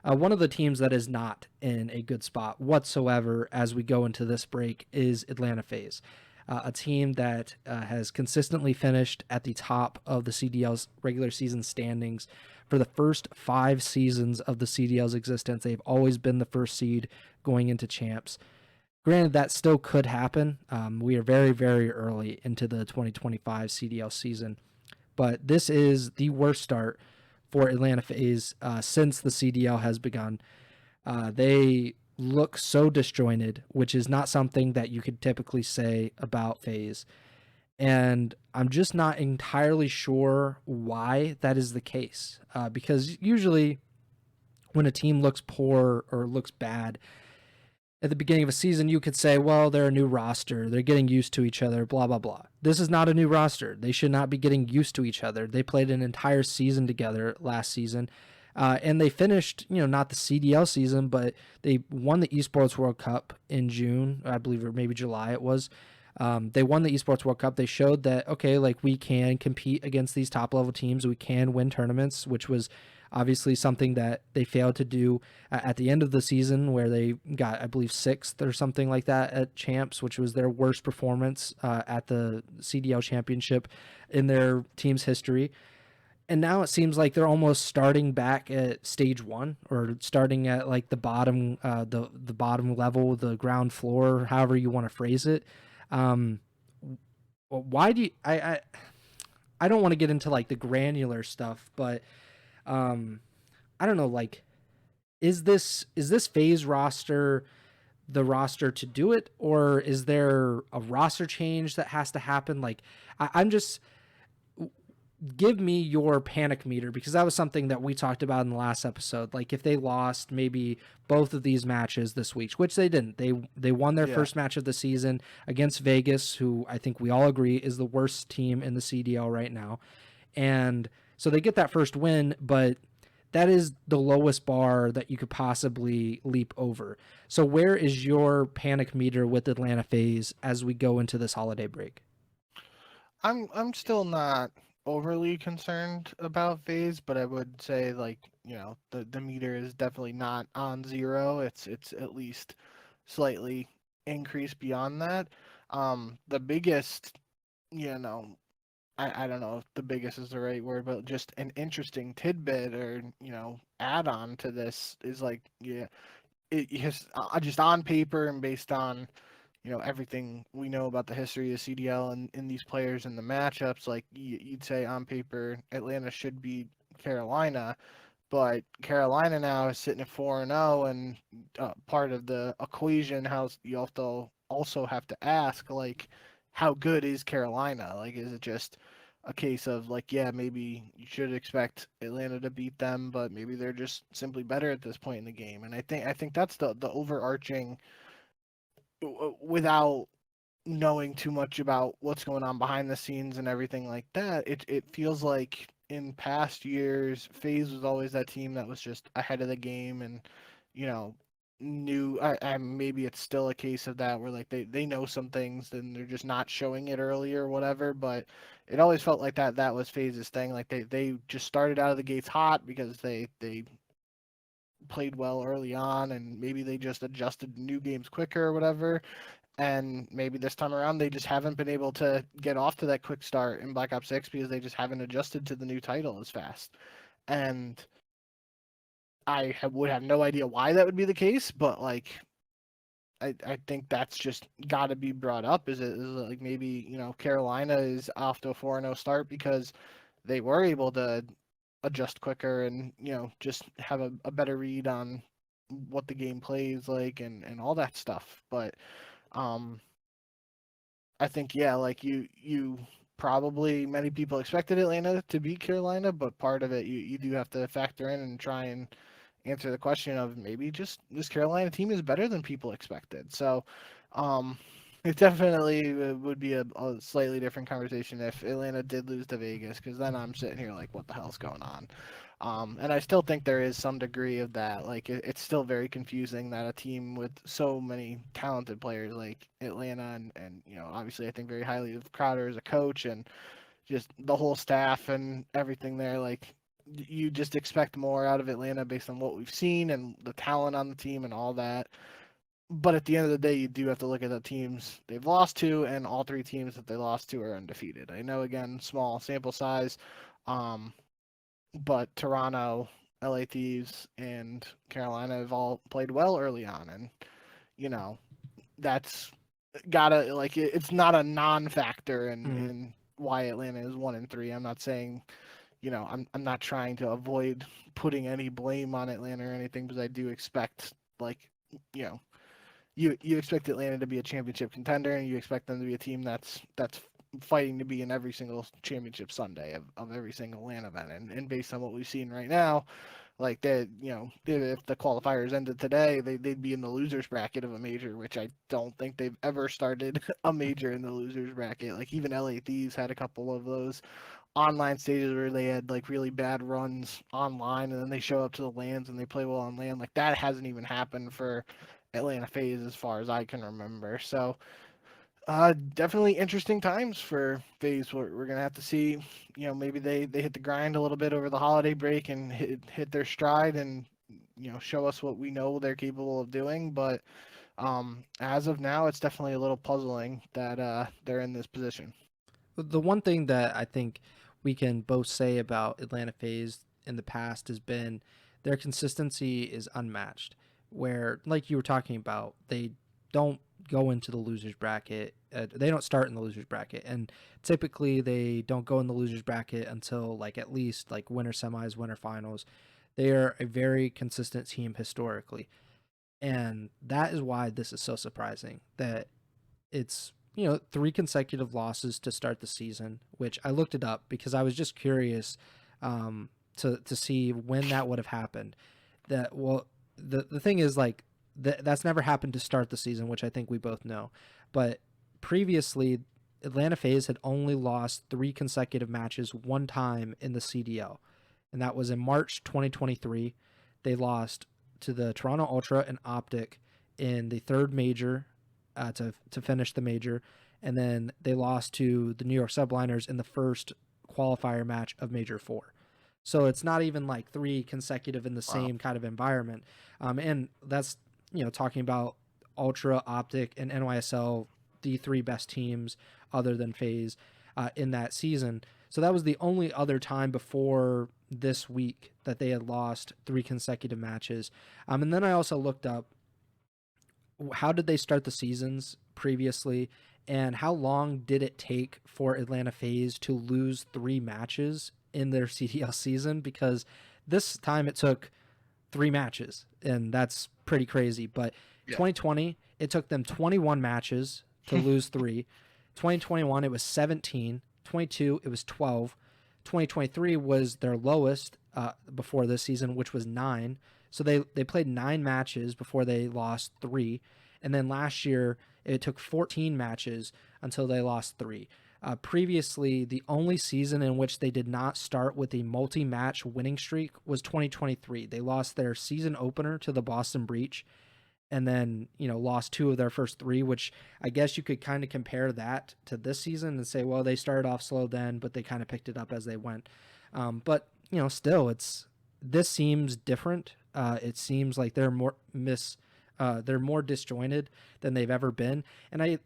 One of the teams that is not in a good spot whatsoever as we go into this break is Atlanta FaZe, a team that has consistently finished at the top of the CDL's regular season standings for the first 5 seasons of the CDL's existence. They've always been the first seed going into champs. Granted, that still could happen. We are very, very early into the 2025 CDL season, but this is the worst start for Atlanta FaZe since the CDL has begun. They look so disjointed, which is not something that you could typically say about FaZe. And I'm just not entirely sure why that is the case. Because usually when a team looks poor or looks bad, at the beginning of a season, you could say, well, they're a new roster. They're getting used to each other, blah, blah, blah. This is not a new roster. They should not be getting used to each other. They played an entire season together last season. And they finished, not the CDL season, but they won the Esports World Cup in June, I believe, or maybe July it was. They won the Esports World Cup. They showed that, okay, like we can compete against these top level teams. We can win tournaments, which was obviously something that they failed to do at the end of the season, where they got, I believe, sixth or something like that at champs, which was their worst performance at the CDL championship in their team's history. And now it seems like they're almost starting back at stage one, or starting at like the bottom, the bottom level, the ground floor, however you want to phrase it. Um, why do you, I don't want to get into like the granular stuff, but um, I don't know, like, is this FaZe roster the roster to do it, or is there a roster change that has to happen? Like, I'm just, give me your panic meter, because that was something that we talked about in the last episode. Like, if they lost maybe both of these matches this week, which they didn't, they won their Yeah. first match of the season against Vegas, who I think we all agree is the worst team in the CDL right now. And so they get that first win, but that is the lowest bar that you could possibly leap over. So where is your panic meter with Atlanta FaZe as we go into this holiday break? I'm still not overly concerned about phase, but I would say like, the meter is definitely not on zero. It's at least slightly increased beyond that. The biggest, you know, I don't know if the biggest is the right word, but just an interesting tidbit or, add on to this is like, yeah, it has just on paper and based on everything we know about the history of CDL and in these players and the matchups, like you'd say on paper, Atlanta should beat Carolina, but Carolina now is sitting at 4-0, and part of the equation, how you also have to ask, like, how good is Carolina? Like, is it just a case of like, yeah, maybe you should expect Atlanta to beat them, but maybe they're just simply better at this point in the game. And I think that's the overarching, without knowing too much about what's going on behind the scenes and everything like that, it feels like in past years, FaZe was always that team that was just ahead of the game and, you know, knew. Maybe it's still a case of that where like they know some things and they're just not showing it early or whatever. But it always felt like that was FaZe's thing. Like they just started out of the gates hot because they played well early on and maybe they just adjusted to new games quicker or whatever, and maybe this time around they just haven't been able to get off to that quick start in Black Ops 6 because they just haven't adjusted to the new title as fast. And would have no idea why that would be the case, but like I think that's just got to be brought up. Is it like maybe Carolina is off to a 4-0 start because they were able to adjust quicker and just have a better read on what the game plays like and all that stuff. But um I think, yeah, like you probably, many people expected Atlanta to beat Carolina, but part of it you do have to factor in and try and answer the question of maybe just this Carolina team is better than people expected. So um it definitely would be a slightly different conversation if Atlanta did lose to Vegas, because then I'm sitting here like, what the hell's going on? And I still think there is some degree of that. Like, it's still very confusing that a team with so many talented players like Atlanta and obviously I think very highly of Crowder as a coach and just the whole staff and everything there. Like, you just expect more out of Atlanta based on what we've seen and the talent on the team and all that. But at the end of the day, you do have to look at the teams they've lost to, and all three teams that they lost to are undefeated. I know, again, small sample size, um, but Toronto, LA Thieves, and Carolina have all played well early on, and you know that's gotta like it's not a non-factor Mm-hmm. in why Atlanta is 1-3. I'm not saying I'm not trying to avoid putting any blame on Atlanta or anything, because I do expect like you know you expect Atlanta to be a championship contender, and you expect them to be a team that's fighting to be in every single championship Sunday of every single LAN event. And based on what we've seen right now, like that, if the qualifiers ended today, they'd be in the losers bracket of a major, which I don't think they've ever started a major in the losers bracket. Like even LA Thieves had a couple of those online stages where they had like really bad runs online, and then they show up to the lands and they play well on land. Like that hasn't even happened for Atlanta FaZe as far as I can remember. So definitely interesting times for FaZe. We're gonna have to see. Maybe they hit the grind a little bit over the holiday break and hit their stride, and show us what we know they're capable of doing. But as of now, it's definitely a little puzzling that they're in this position. The one thing that I think we can both say about Atlanta FaZe in the past has been their consistency is unmatched. Where, like you were talking about, they don't go into the losers bracket. They don't start in the losers bracket, and typically they don't go in the losers bracket until like at least like winter semis, winter finals. They are a very consistent team historically, and that is why this is so surprising that it's three consecutive losses to start the season, which I looked it up because I was just curious to see when that would have happened. That well, the thing is like that's never happened to start the season, which I think we both know. But previously, Atlanta FaZe had only lost three consecutive matches one time in the CDL, and that was in March 2023. They lost to the Toronto Ultra and Optic in the third major to finish the major, and then they lost to the New York Subliners in the first qualifier match of Major 4. So it's not even like three consecutive in the Wow. same kind of environment, and that's talking about Ultra, Optic, and NYSL, the three best teams other than FaZe in that season. So that was the only other time before this week that they had lost three consecutive matches. And then I also looked up how did they start the seasons previously, and how long did it take for Atlanta FaZe to lose three matches in their CDL season? Because this time it took three matches, and that's pretty crazy. But Yeah. 2020, it took them 21 matches to lose three. 2021, it was 17. 22, it was 12. 2023 was their lowest before this season, which was 9. So they played 9 matches before they lost 3. And then last year, it took 14 matches until they lost 3. Previously, the only season in which they did not start with a multi-match winning streak was 2023. They lost their season opener to the Boston Breach, and then lost 2 of their first 3, which I guess you could kind of compare that to this season and say, well, they started off slow then, but they kind of picked it up as they went. But still, this seems different. It seems like they're more disjointed than they've ever been. And I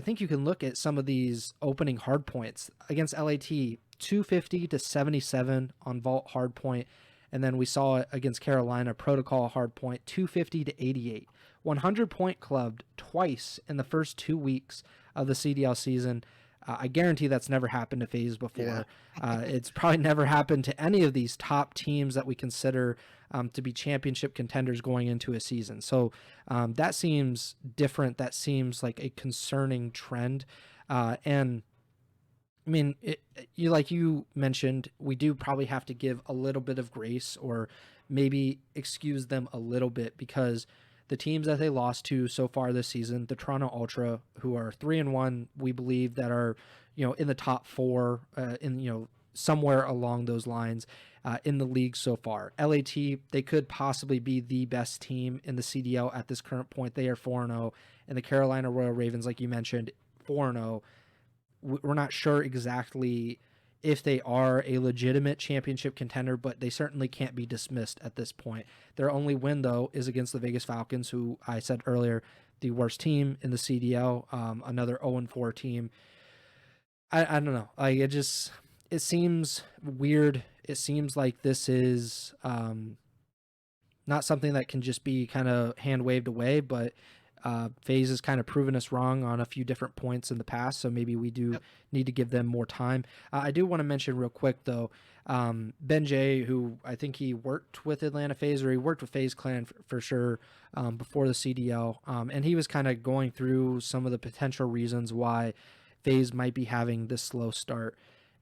think you can look at some of these opening hard points against LAT, 250 to 77 on vault hard point. And then we saw it against Carolina, protocol hard point, 250 to 88. 100 point clubbed twice in the first 2 weeks of the CDL season. I guarantee that's never happened to FaZe before. Yeah. It's probably never happened to any of these top teams that we consider to be championship contenders going into a season. So that seems different. That seems like a concerning trend. And I mean, like you mentioned, we do probably have to give a little bit of grace or maybe excuse them a little bit, because the teams that they lost to so far this season, the Toronto Ultra, who are 3-1, we believe that are in the top 4 in somewhere along those lines in the league so far. LAT, they could possibly be the best team in the CDL at this current point. They are 4-0, and the Carolina Royal Ravens, like you mentioned, 4-0. We're not sure exactly if they are a legitimate championship contender, but they certainly can't be dismissed at this point. Their only win, though, is against the Vegas Falcons, who I said earlier, the worst team in the CDL, another 0-4 team. I don't know. Like, it seems weird. It seems like this is not something that can just be kind of hand waved away, but FaZe has kind of proven us wrong on a few different points in the past, so maybe we do Yep. need to give them more time. I do want to mention real quick, though, Ben J, who I think he worked with Atlanta FaZe, or he worked with FaZe Clan for sure before the CDL, and he was kind of going through some of the potential reasons why FaZe might be having this slow start.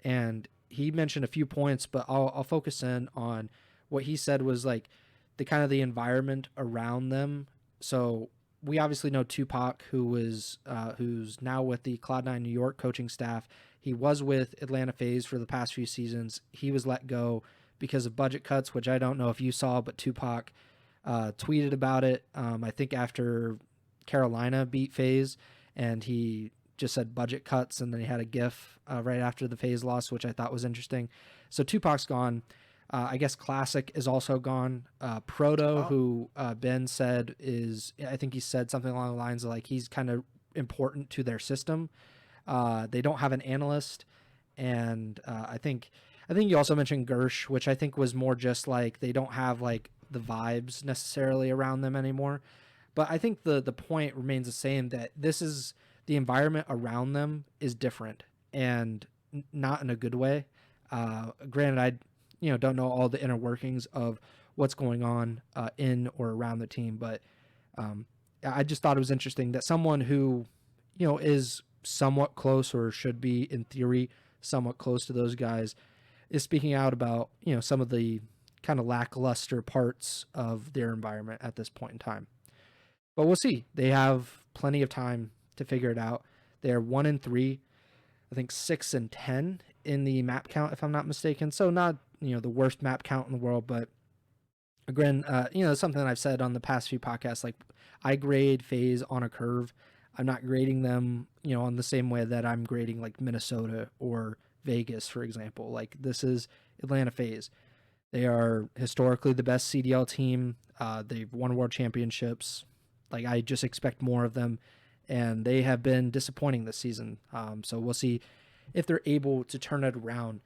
And he mentioned a few points, but I'll focus in on what he said was like the kind of the environment around them. So we obviously know Tupac, who's now with the Cloud9 New York coaching staff. He was with Atlanta FaZe for the past few seasons. He was let go because of budget cuts, which I don't know if you saw, but Tupac tweeted about it. I think after Carolina beat FaZe, and he just said budget cuts, and then he had a GIF right after the FaZe loss, which I thought was interesting. So Tupac's gone. I guess Classic is also gone. Proto, who Ben said is, I think he said something along the lines of like he's kind of important to their system. They don't have an analyst, and I think you also mentioned Gersh, which I think was more just like they don't have like the vibes necessarily around them anymore. But I think the point remains the same, that this is the environment around them is different, and not in a good way. Granted, I don't know all the inner workings of what's going on in or around the team, but I just thought it was interesting that someone who is somewhat close, or should be in theory somewhat close to those guys, is speaking out about some of the kind of lackluster parts of their environment at this point in time. But we'll see. They have plenty of time to figure it out. They're 1-3, I think 6-10 in the map count, if I'm not mistaken. So not the worst map count in the world, but again, something that I've said on the past few podcasts. Like, I grade FaZe on a curve. I'm not grading them, on the same way that I'm grading like Minnesota or Vegas, for example. Like, this is Atlanta FaZe. They are historically the best CDL team. They've won world championships. Like, I just expect more of them, and they have been disappointing this season. So we'll see if they're able to turn it around.